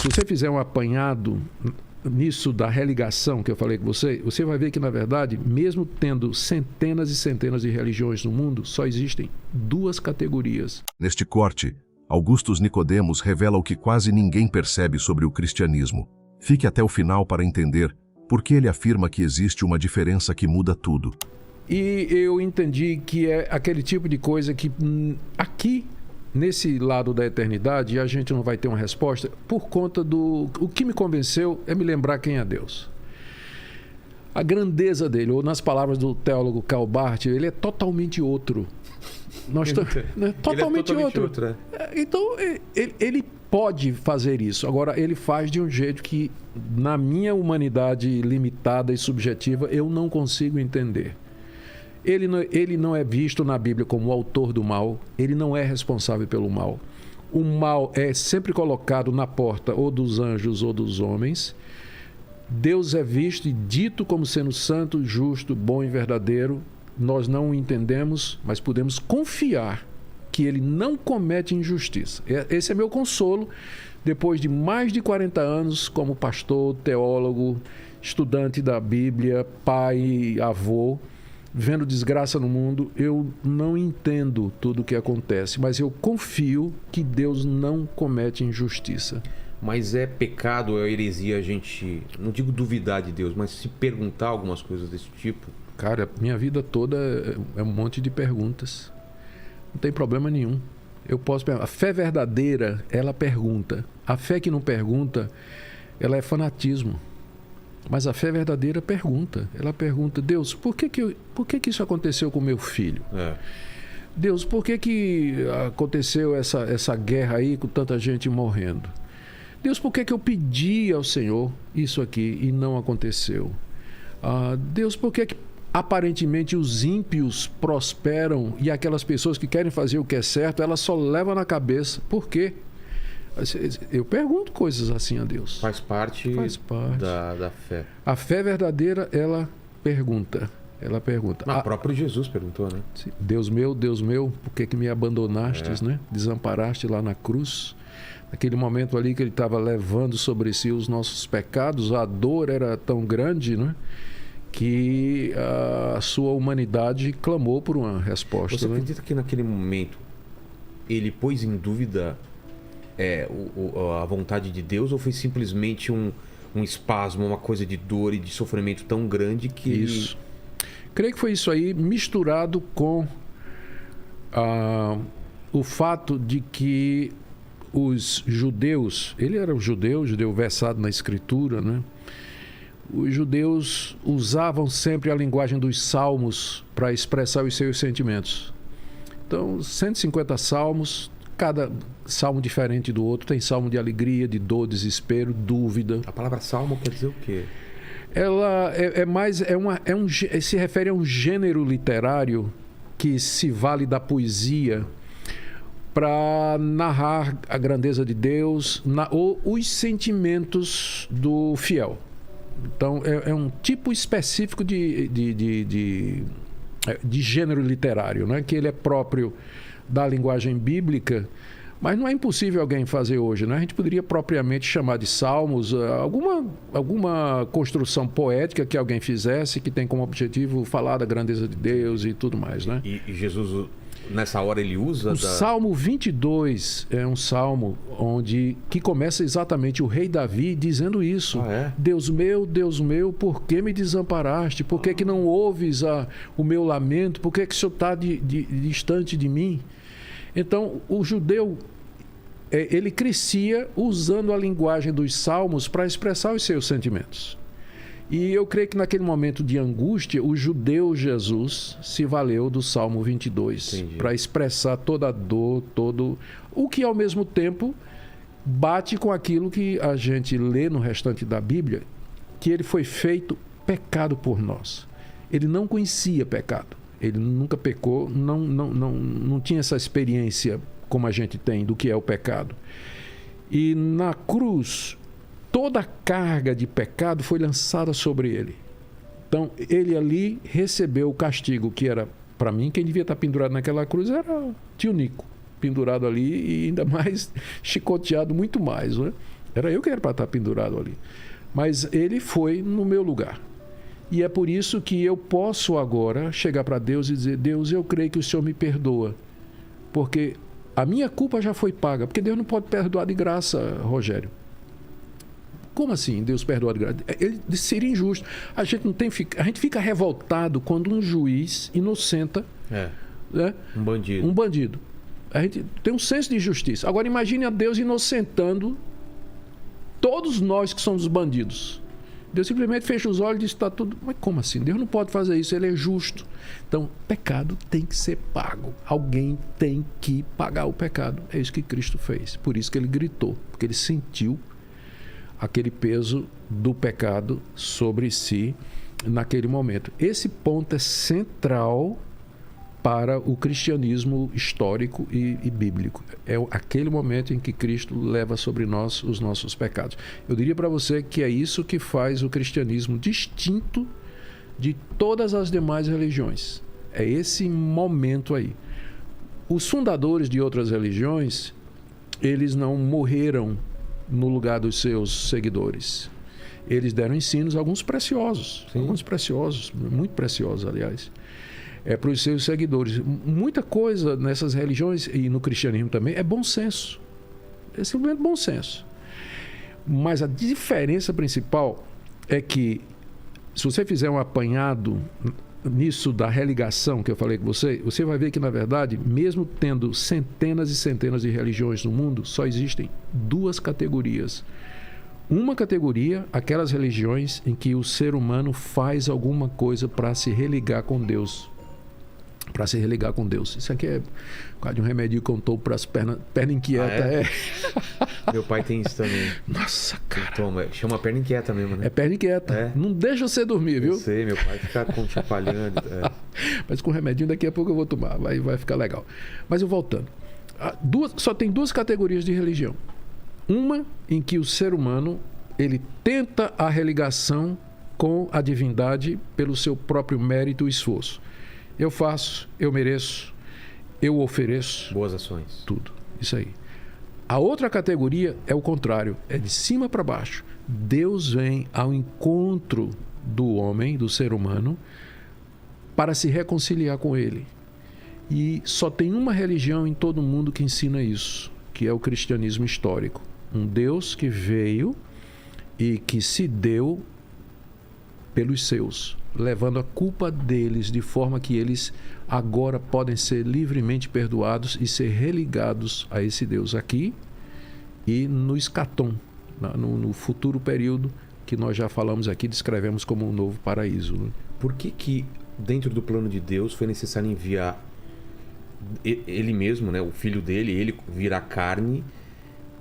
Se você fizer um apanhado nisso da religação que eu falei com você, você vai ver que, na verdade, mesmo tendo centenas e centenas de religiões no mundo, só existem duas categorias. Neste corte, Augustus Nicodemos revela o que quase ninguém percebe sobre o cristianismo. Fique até o final para entender por que ele afirma que existe uma diferença que muda tudo. E eu entendi que é aquele tipo de coisa que aqui, nesse lado da eternidade, a gente não vai ter uma resposta por conta do... O que me convenceu é me lembrar quem é Deus. A grandeza dele, ou nas palavras do teólogo Karl Barth, ele é totalmente outro. Totalmente outro. Né? Então, ele pode fazer isso. Agora, ele faz de um jeito que, na minha humanidade limitada e subjetiva, eu não consigo entender. Ele não é visto na Bíblia como o autor do mal, ele não é responsável pelo mal. O mal é sempre colocado na porta ou dos anjos ou dos homens. Deus é visto e dito como sendo santo, justo, bom e verdadeiro. Nós não o entendemos, mas podemos confiar que ele não comete injustiça. Esse é meu consolo, depois de mais de 40 anos como pastor, teólogo, estudante da Bíblia, pai, avô, vendo desgraça no mundo. Eu não entendo tudo o que acontece, mas eu confio que Deus não comete injustiça. Mas é pecado, é heresia a gente, não digo duvidar de Deus, mas se perguntar algumas coisas desse tipo? Cara, minha vida toda é um monte de perguntas. Não tem problema nenhum. Eu posso perguntar. A fé verdadeira, ela pergunta. A fé que não pergunta, ela é fanatismo. Mas a fé verdadeira pergunta. Ela pergunta: Deus, por que isso aconteceu com meu filho? Deus, por que aconteceu essa guerra aí com tanta gente morrendo? Deus, por que eu pedi ao Senhor isso aqui e não aconteceu? Deus, por que aparentemente os ímpios prosperam e aquelas pessoas que querem fazer o que é certo, elas só levam na cabeça? Por quê? Eu pergunto coisas assim a Deus. Faz parte. Da fé. A fé verdadeira, ela pergunta. O próprio Jesus perguntou, né? Deus meu, por que me abandonastes, né? Desamparaste lá na cruz. Naquele momento ali que ele estava levando sobre si os nossos pecados, a dor era tão grande, né? Que a sua humanidade clamou por uma resposta. Você acredita que naquele momento ele pôs em dúvida a vontade de Deus, ou foi simplesmente um espasmo, uma coisa de dor e de sofrimento tão grande que... Isso. Creio que foi isso aí, misturado com o fato de que os judeus, ele era um judeu versado na Escritura, né? Os judeus usavam sempre a linguagem dos salmos para expressar os seus sentimentos. Então, 150 salmos, cada salmo diferente do outro. Tem salmo de alegria, de dor, desespero, dúvida. A palavra salmo quer dizer o quê? Ela se refere a um gênero literário que se vale da poesia para narrar a grandeza de Deus ou os sentimentos do fiel. Então, é um tipo específico de gênero literário, né? Que ele é próprio da linguagem bíblica, mas não é impossível alguém fazer hoje, né? A gente poderia propriamente chamar de salmos alguma construção poética que alguém fizesse, que tem como objetivo falar da grandeza de Deus e tudo mais, né? E Jesus, nessa hora, ele usa... O Salmo 22 é um salmo que começa exatamente o rei Davi dizendo isso. Deus meu, por que me desamparaste? Por que não ouves o meu lamento? Por que o Senhor está distante de mim? Então, o judeu, ele crescia usando a linguagem dos salmos para expressar os seus sentimentos. E eu creio que naquele momento de angústia, o judeu Jesus se valeu do Salmo 22 para expressar toda a dor, o que ao mesmo tempo bate com aquilo que a gente lê no restante da Bíblia, que ele foi feito pecado por nós. Ele não conhecia pecado, ele nunca pecou, não tinha essa experiência como a gente tem do que é o pecado. E na cruz, toda a carga de pecado foi lançada sobre ele. Então, ele ali recebeu o castigo que era, para mim, quem devia estar pendurado naquela cruz era o tio Nico, pendurado ali e ainda mais chicoteado muito mais, né? Era eu que era para estar pendurado ali. Mas ele foi no meu lugar. E é por isso que eu posso agora chegar para Deus e dizer: Deus, eu creio que o Senhor me perdoa. Porque a minha culpa já foi paga. Porque Deus não pode perdoar de graça, Rogério. Como assim Deus perdoa de graça? Ele seria injusto. A gente fica revoltado quando um juiz inocenta... né? Um bandido. A gente tem um senso de justiça. Agora imagine a Deus inocentando todos nós que somos bandidos. Deus simplesmente fecha os olhos e diz: está tudo... Mas como assim? Deus não pode fazer isso, ele é justo. Então, pecado tem que ser pago. Alguém tem que pagar o pecado. É isso que Cristo fez. Por isso que ele gritou, porque ele sentiu aquele peso do pecado sobre si naquele momento. Esse ponto é central para o cristianismo histórico e bíblico. É aquele momento em que Cristo leva sobre nós os nossos pecados. Eu diria para você que é isso que faz o cristianismo distinto de todas as demais religiões. É esse momento aí. Os fundadores de outras religiões, eles não morreram no lugar dos seus seguidores. Eles deram ensinos, alguns preciosos, muito preciosos, aliás, para os seus seguidores. Muita coisa nessas religiões, e no cristianismo também, é bom senso. É simplesmente bom senso. Mas a diferença principal é que, se você fizer um apanhado nisso da religação que eu falei com você, você vai ver que, na verdade, mesmo tendo centenas e centenas de religiões no mundo, só existem duas categorias. Uma categoria, aquelas religiões em que o ser humano faz alguma coisa para se religar com Deus. Para se religar com Deus. Isso aqui é quase um remédio que contou para as pernas inquieta. Meu pai tem isso também. Nossa, cara. Toma, chama perna inquieta mesmo, né? É perna inquieta. Não deixa você dormir, viu? Eu sei, meu pai fica chacoalhando. Mas com remedinho daqui a pouco eu vou tomar. Vai ficar legal. Mas eu voltando. Só tem duas categorias de religião. Uma em que o ser humano ele tenta a religação com a divindade pelo seu próprio mérito e esforço. Eu faço, eu mereço, eu ofereço. Boas ações. Tudo. Isso aí. A outra categoria é o contrário. É de cima para baixo. Deus vem ao encontro do homem, do ser humano, para se reconciliar com ele. E só tem uma religião em todo o mundo que ensina isso, que é o cristianismo histórico. Um Deus que veio e que se deu pelos seus, levando a culpa deles, de forma que eles agora podem ser livremente perdoados e ser religados a esse Deus aqui e no escatom, no futuro período que nós já falamos aqui, descrevemos como um novo paraíso. Né? Por que dentro do plano de Deus foi necessário enviar ele mesmo, né, o filho dele, ele virar carne,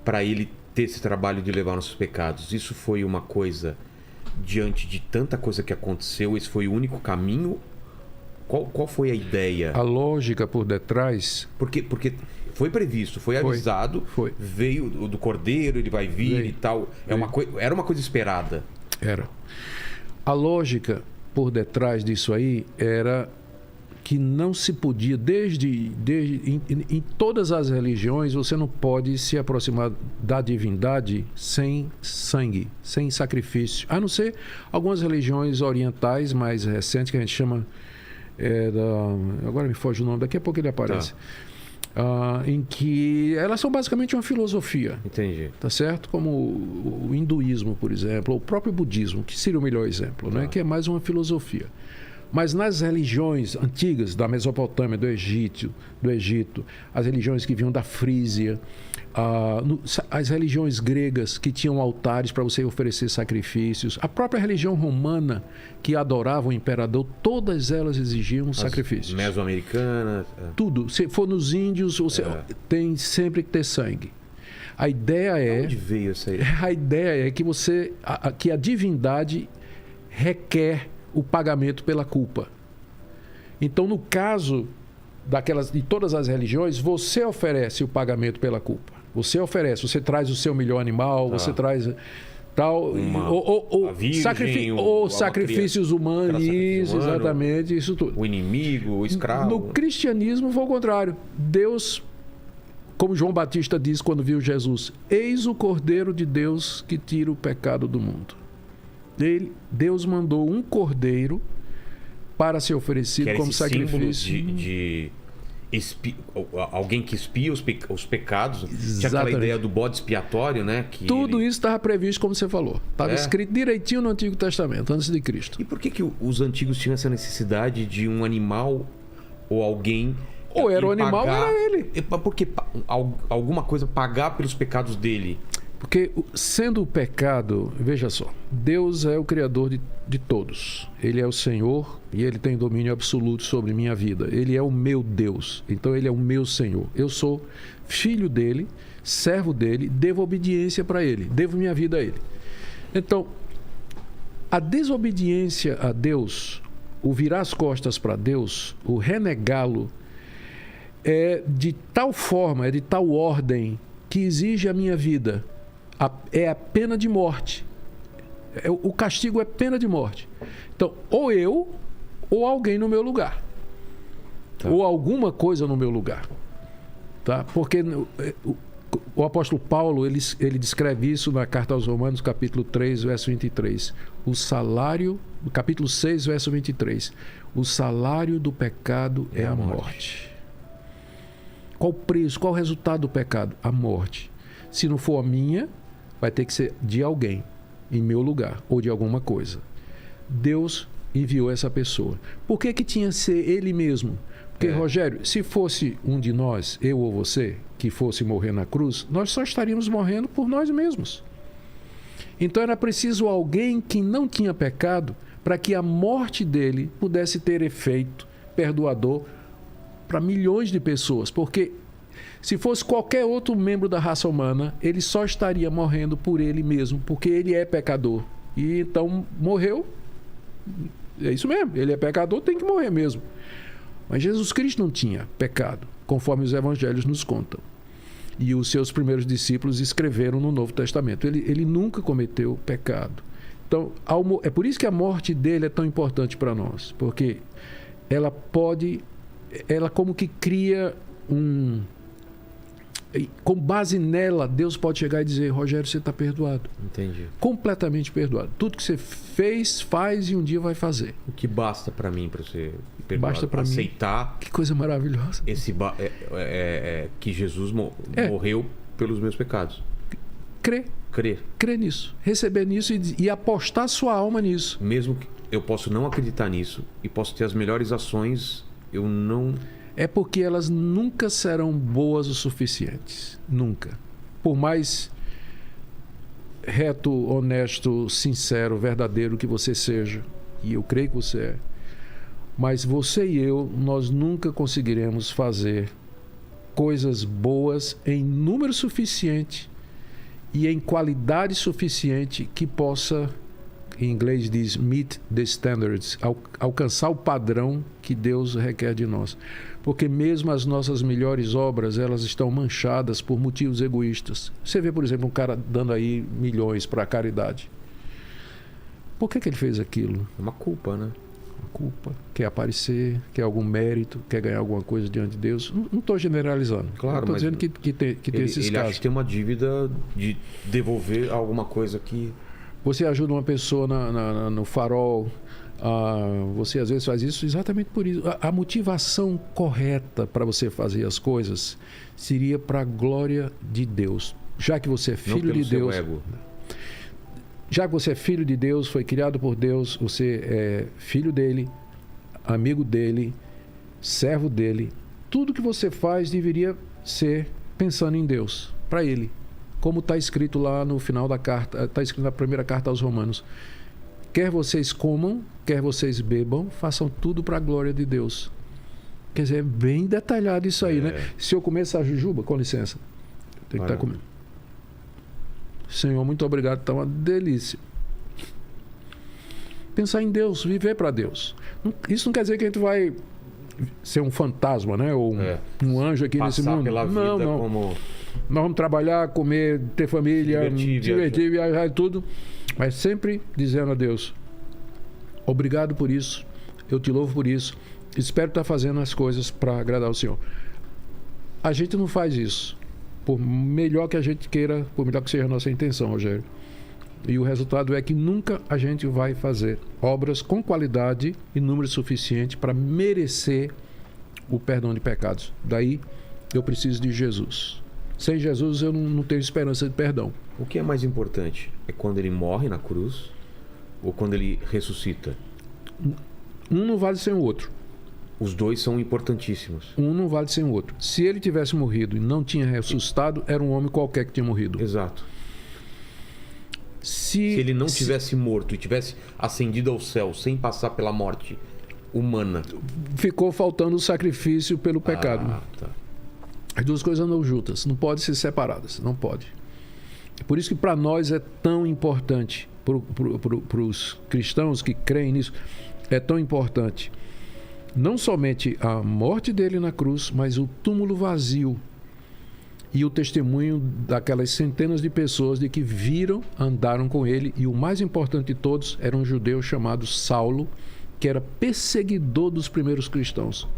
para ele ter esse trabalho de levar nossos pecados? Isso foi uma coisa... Diante de tanta coisa que aconteceu, esse foi o único caminho? Qual foi a ideia? A lógica por detrás... Porque foi previsto, foi avisado, veio do Cordeiro, ele vai vir e tal. Era uma coisa esperada. Era. A lógica por detrás disso aí era que não se podia, em todas as religiões, você não pode se aproximar da divindade sem sangue, sem sacrifício. A não ser algumas religiões orientais mais recentes, que a gente chama... agora me foge o nome, daqui a pouco ele aparece. Em que elas são basicamente uma filosofia. Entendi. Tá certo? Como o hinduísmo, por exemplo, ou o próprio budismo, que seria o melhor exemplo, né? Que é mais uma filosofia. Mas nas religiões antigas da Mesopotâmia, do Egito, as religiões que vinham da Frísia, as religiões gregas que tinham altares para você oferecer sacrifícios, a própria religião romana que adorava o imperador, todas elas exigiam sacrifícios. Mesoamericanas. Tudo. Se for nos índios, tem sempre que ter sangue. A ideia é... Onde veio isso aí? A ideia é que que a divindade requer o pagamento pela culpa. Então, no caso de todas as religiões, você oferece o pagamento pela culpa. Você traz o seu melhor animal, você traz tal, sacrifícios humanos, exatamente, isso tudo. O inimigo, o escravo. No cristianismo foi o contrário. Deus como João Batista diz quando viu Jesus: eis o Cordeiro de Deus que tira o pecado do mundo. Deus mandou um cordeiro para ser oferecido como sacrifício. Alguém que expia os pecados. Exatamente. Tinha aquela ideia do bode expiatório, né? Tudo isso estava previsto, como você falou. Estava escrito direitinho no Antigo Testamento, antes de Cristo. E por que os antigos tinham essa necessidade de um animal ou alguém... Ou era o animal ou era ele. Porque alguma coisa pagar pelos pecados dele. Porque sendo o pecado, veja só, Deus é o Criador de todos. Ele é o Senhor e Ele tem domínio absoluto sobre minha vida. Ele é o meu Deus, então Ele é o meu Senhor. Eu sou filho dEle, servo dEle, devo obediência para Ele, devo minha vida a Ele. Então, a desobediência a Deus, o virar as costas para Deus, o renegá-lo, é de tal forma, é de tal ordem que exige a minha vida. É a pena de morte. O castigo é pena de morte. Então, ou eu, ou alguém no meu lugar. Tá. Ou alguma coisa no meu lugar. Tá? Porque o apóstolo Paulo, ele descreve isso na carta aos Romanos, capítulo 3, verso 23. O salário, no capítulo 6, verso 23. O salário do pecado é a morte. Qual o preço, qual o resultado do pecado? A morte. Se não for a minha, vai ter que ser de alguém, em meu lugar, ou de alguma coisa. Deus enviou essa pessoa. Por que tinha que ser ele mesmo? Porque, Rogério, se fosse um de nós, eu ou você, que fosse morrer na cruz, nós só estaríamos morrendo por nós mesmos. Então era preciso alguém que não tinha pecado para que a morte dele pudesse ter efeito perdoador para milhões de pessoas. Porque se fosse qualquer outro membro da raça humana, ele só estaria morrendo por ele mesmo, porque ele é pecador. E então morreu. É isso mesmo, ele é pecador, tem que morrer mesmo. Mas Jesus Cristo não tinha pecado, conforme os evangelhos nos contam. E os seus primeiros discípulos escreveram no Novo Testamento. Ele nunca cometeu pecado. Então, é por isso que a morte dele é tão importante para nós, porque ela como que cria com base nela, Deus pode chegar e dizer: Rogério, você está perdoado. Entendi. Completamente perdoado. Tudo que você fez, faz e um dia vai fazer. O que basta para mim, para você perdoado? Basta para aceitar. Que coisa maravilhosa. Que Jesus morreu pelos meus pecados. Crer nisso. Receber nisso e apostar sua alma nisso. Mesmo que eu posso não acreditar nisso e posso ter as melhores ações, eu não... É porque elas nunca serão boas o suficientes. Nunca. Por mais reto, honesto, sincero, verdadeiro que você seja, e eu creio que você é, mas você e eu, nós nunca conseguiremos fazer coisas boas em número suficiente e em qualidade suficiente que possa, em inglês diz, meet the standards, alcançar o padrão que Deus requer de nós. Porque mesmo as nossas melhores obras, elas estão manchadas por motivos egoístas. Você vê, por exemplo, um cara dando aí milhões para a caridade. Por que ele fez aquilo? Uma culpa, né? Uma culpa. Quer aparecer, quer algum mérito, quer ganhar alguma coisa diante de Deus. Não estou generalizando. Claro, estou dizendo que tem esses ele casos. Acha que tem uma dívida de devolver alguma coisa que... Você ajuda uma pessoa no farol... você às vezes faz isso exatamente por isso. A motivação correta para você fazer as coisas seria para a glória de Deus. Já que você é filho de Deus, já que você é filho de Deus, foi criado por Deus, você é filho dele, amigo dele, servo dele. Tudo que você faz deveria ser pensando em Deus, para ele. Como está escrito lá no final da carta, está escrito na primeira carta aos Romanos. Quer vocês comam, quer vocês bebam, façam tudo para a glória de Deus. Quer dizer, é bem detalhado isso aí, né? Se eu comer essa jujuba, com licença, tem que estar comendo. Senhor, muito obrigado, está uma delícia. Pensar em Deus, viver para Deus. Isso não quer dizer que a gente vai ser um fantasma, né? Ou um anjo aqui nesse mundo. Pela vida não. Como... Nós vamos trabalhar, comer, ter família, divertir, viajar e tudo. Mas sempre dizendo a Deus: obrigado por isso, eu te louvo por isso, espero estar fazendo as coisas para agradar o Senhor. A gente não faz isso. por melhor que a gente queira, por melhor que seja a nossa intenção, Rogério. E o resultado é que nunca a gente vai fazer obras com qualidade e número suficiente para merecer o perdão de pecados. Daí eu preciso de Jesus. Sem Jesus eu não tenho esperança de perdão. O que é mais importante? É quando ele morre na cruz ou quando ele ressuscita? Um não vale sem o outro. Os dois são importantíssimos. Um não vale sem o outro. Se ele tivesse morrido e não tinha ressuscitado, era um homem qualquer que tinha morrido. Exato. Se ele não tivesse morto e tivesse ascendido ao céu sem passar pela morte humana, ficou faltando o sacrifício pelo pecado. Tá. As duas coisas andam juntas, não podem ser separadas, não pode. Por isso que para nós é tão importante, para os cristãos que creem nisso, é tão importante não somente a morte dele na cruz, mas o túmulo vazio e o testemunho daquelas centenas de pessoas de que viram, andaram com ele, e o mais importante de todos era um judeu chamado Saulo, que era perseguidor dos primeiros cristãos.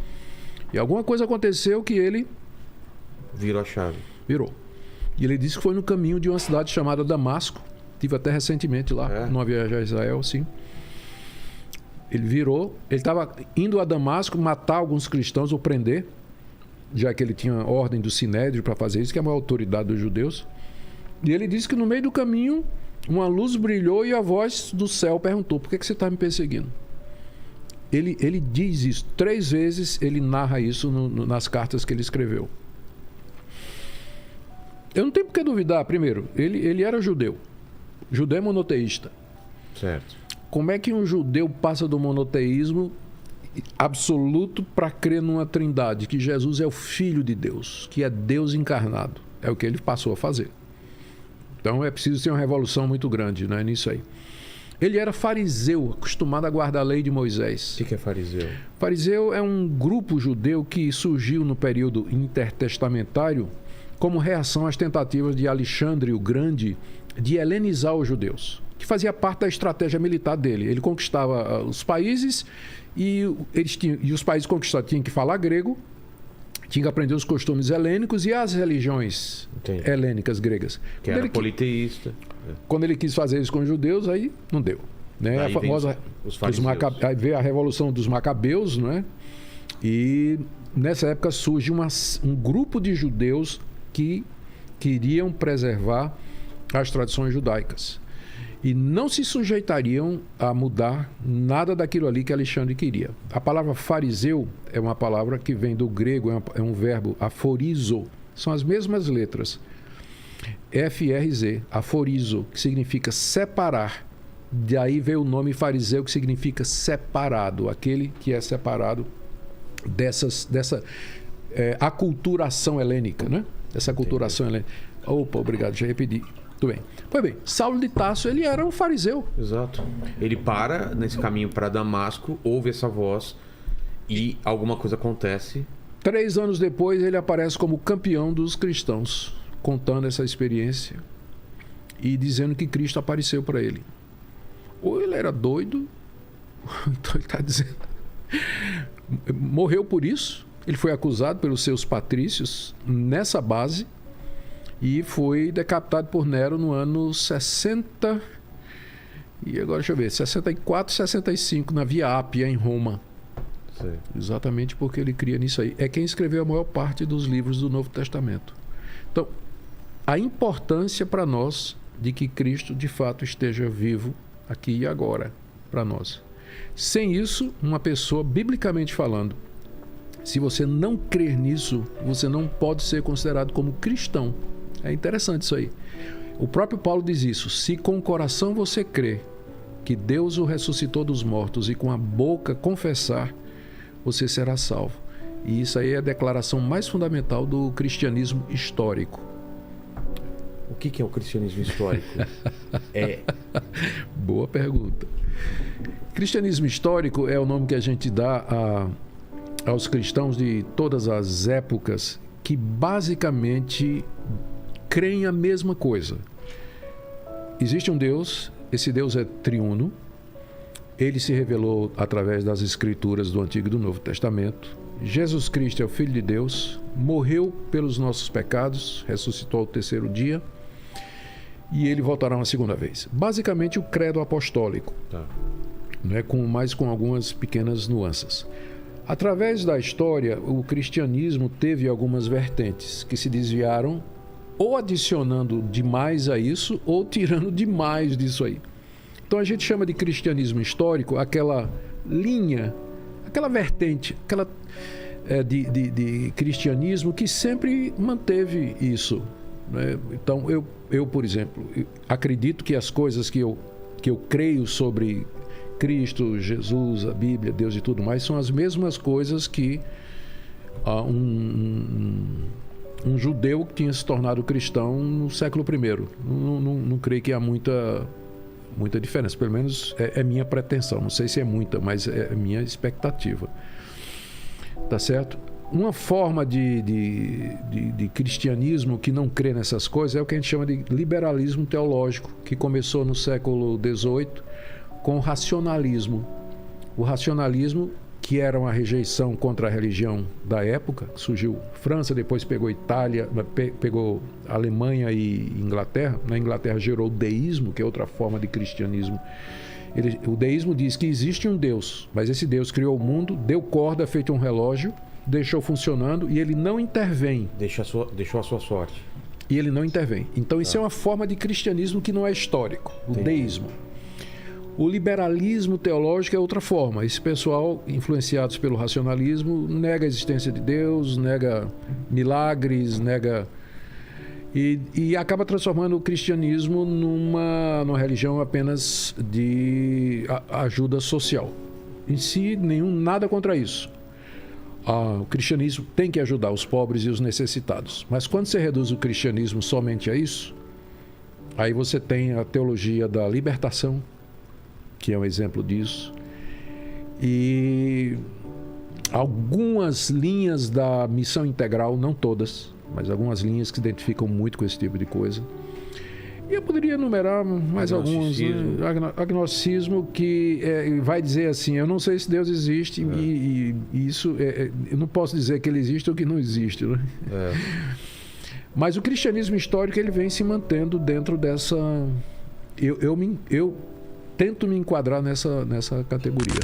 E alguma coisa aconteceu que ele... virou a chave. Virou. E ele disse que foi no caminho de uma cidade chamada Damasco. Tive até recentemente lá, numa viagem a Israel, sim. Ele virou, ele estava indo a Damasco matar alguns cristãos ou prender, já que ele tinha ordem do Sinédrio para fazer isso, que é a maior autoridade dos judeus. E ele disse que no meio do caminho uma luz brilhou e a voz do céu perguntou: por que você está me perseguindo? Ele diz isso 3 vezes, ele narra isso nas cartas que ele escreveu. Eu não tenho por que duvidar. Primeiro, ele era judeu. Judeu é monoteísta. Certo. Como é que um judeu passa do monoteísmo absoluto para crer numa trindade, que Jesus é o Filho de Deus, que é Deus encarnado? É o que ele passou a fazer. Então é preciso ter uma revolução muito grande, né, nisso aí. Ele era fariseu, acostumado a guardar a lei de Moisés. O que é fariseu? Fariseu é um grupo judeu que surgiu no período intertestamentário como reação às tentativas de Alexandre o Grande de helenizar os judeus, que fazia parte da estratégia militar dele. Ele conquistava os países e os países conquistados tinham que falar grego, tinham que aprender os costumes helênicos e as religiões helênicas gregas. Que era politeísta. Quando ele quis fazer isso com os judeus, aí não deu. Né? Aí a famosa aí veio a revolução dos macabeus, não é? E nessa época surge um grupo de judeus que queriam preservar as tradições judaicas e não se sujeitariam a mudar nada daquilo ali que Alexandre queria. A palavra fariseu é uma palavra que vem do grego, é um verbo aforizo, são as mesmas letras, FRZ, aforizo, que significa separar. Daí veio o nome fariseu, que significa separado, aquele que é separado dessa aculturação helênica, né? Essa aculturação helênica. Opa, obrigado, já repeti. Tudo bem. Pois bem, Saulo de Tarso, ele era um fariseu. Exato. Ele para nesse caminho para Damasco, ouve essa voz e alguma coisa acontece. 3 anos depois, ele aparece como campeão dos cristãos, contando essa experiência e dizendo que Cristo apareceu para ele. Ou ele era doido, então ele está dizendo... Morreu por isso. Ele foi acusado pelos seus patrícios nessa base e foi decapitado por Nero no ano 60 e agora deixa eu ver, 64, 65 na Via Ápia em Roma. Sim. Exatamente porque ele cria nisso aí. É quem escreveu a maior parte dos livros do Novo Testamento. Então, a importância para nós de que Cristo de fato esteja vivo aqui e agora para nós. Sem isso, uma pessoa, biblicamente falando, se você não crer nisso, você não pode ser considerado como cristão. É interessante isso aí. O próprio Paulo diz isso: se com o coração você crê que Deus o ressuscitou dos mortos e com a boca confessar, você será salvo. E isso aí é a declaração mais fundamental do cristianismo histórico. O que é o cristianismo histórico? Boa pergunta. Cristianismo histórico é o nome que a gente dá aos cristãos de todas as épocas que basicamente creem a mesma coisa. Existe um Deus, esse Deus é triuno, ele se revelou através das escrituras do Antigo e do Novo Testamento, Jesus Cristo é o Filho de Deus, morreu pelos nossos pecados, ressuscitou ao terceiro dia e ele voltará uma segunda vez. Basicamente o credo apostólico, né, com algumas pequenas nuances. Através da história, o cristianismo teve algumas vertentes que se desviaram ou adicionando demais a isso ou tirando demais disso aí. Então a gente chama de cristianismo histórico aquela linha, aquela vertente, de cristianismo que sempre manteve isso, né? Então eu, por exemplo, acredito que as coisas que eu creio sobre Cristo, Jesus, a Bíblia, Deus e tudo mais são as mesmas coisas que um judeu que tinha se tornado cristão no século I. Não creio que há muita diferença, pelo menos é minha pretensão, não sei se é muita, mas é minha expectativa. Tá certo? Uma forma de cristianismo que não crê nessas coisas é o que a gente chama de liberalismo teológico, que começou no século XVIII com o racionalismo. O racionalismo, que era uma rejeição contra a religião da época, surgiu França, depois pegou Itália, pegou Alemanha e Inglaterra. Na Inglaterra gerou o deísmo, que é outra forma de cristianismo. O deísmo diz que existe um Deus, mas esse Deus criou o mundo, deu corda feito um relógio, deixou funcionando e ele não intervém. Deixou a sua sorte. E ele não intervém. Então isso é uma forma de cristianismo que não é histórico, o deísmo. O liberalismo teológico é outra forma. Esse pessoal, influenciados pelo racionalismo, nega a existência de Deus, nega milagres, nega... E acaba transformando o cristianismo numa religião apenas de ajuda social. Em si, nada contra isso. O cristianismo tem que ajudar os pobres e os necessitados. Mas quando você reduz o cristianismo somente a isso, aí você tem a teologia da libertação, que é um exemplo disso, e algumas linhas da missão integral, não todas, mas algumas linhas que se identificam muito com esse tipo de coisa. E eu poderia enumerar mais alguns, né? Agnosticismo, que vai dizer assim, eu não sei se Deus existe, e isso, eu não posso dizer que ele existe ou que não existe, né? Mas o cristianismo histórico, ele vem se mantendo dentro dessa... Eu tento me enquadrar nessa categoria.